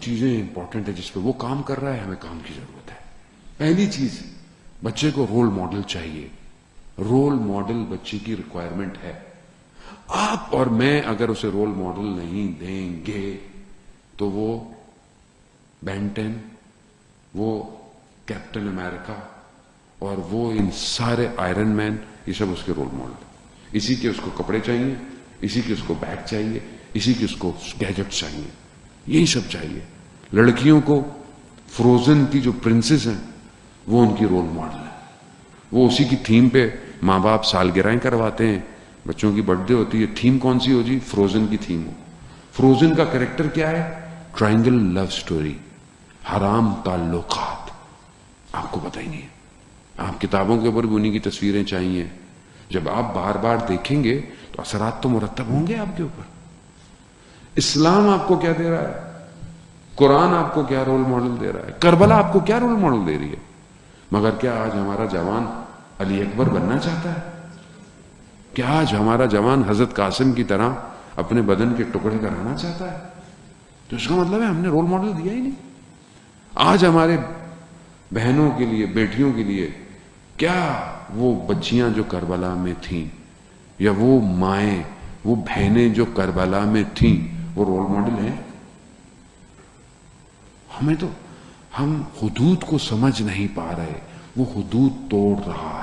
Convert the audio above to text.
چیزیں امپورٹنٹ ہیں جس پہ وہ کام کر رہا ہے, ہمیں کام کی ضرورت ہے. پہلی چیز, بچے کو رول ماڈل چاہیے. رول ماڈل بچے کی ریکوائرمنٹ ہے. آپ اور میں اگر اسے رول ماڈل نہیں دیں گے تو وہ بینٹن, وہ کیپٹن امریکہ اور وہ ان سارے آئرن مین, یہ سب اس کے رول ماڈل. اسی کے اس کو کپڑے چاہیے, اسی کے اس کو بیگ چاہیے, اسی کے اس کو گیجٹ چاہیے, یہی سب چاہیے. لڑکیوں کو فروزن کی جو پرنسز ہیں وہ ان کی رول ماڈل ہے. وہ اسی کی تھیم پہ ماں باپ سالگرہیں کرواتے ہیں, بچوں کی برتھ ڈے ہوتی ہے, تھیم کون سی ہو جی, فروزن کی تھیم ہو. فروزن کا کریکٹر کیا ہے, ٹرائنگل لو سٹوری, حرام تعلقات. آپ کو پتہ ہی نہیں ہے. آپ کتابوں کے اوپر بھی انہیں کی تصویریں چاہیے. جب آپ بار بار دیکھیں گے تو اثرات تو مرتب ہوں گے آپ کے اوپر. اسلام آپ کو کیا دے رہا ہے, قرآن آپ کو کیا رول ماڈل دے رہا ہے, کربلا آپ کو کیا رول ماڈل دے رہی ہے. مگر کیا آج ہمارا جوان علی اکبر بننا چاہتا ہے؟ کیا آج ہمارا جوان حضرت قاسم کی طرح اپنے بدن کے ٹکڑے کرانا چاہتا ہے؟ تو اس کا مطلب ہے ہم نے رول ماڈل دیا ہی نہیں. آج ہمارے بہنوں کے لیے, بیٹیوں کے لیے کیا وہ بچیاں جو کربلا میں تھیں, یا وہ مائیں, وہ بہنیں جو کربلا میں تھیں, وہ رول ماڈل ہیں؟ ہم حدود کو سمجھ نہیں پا رہے. وہ حدود توڑ رہا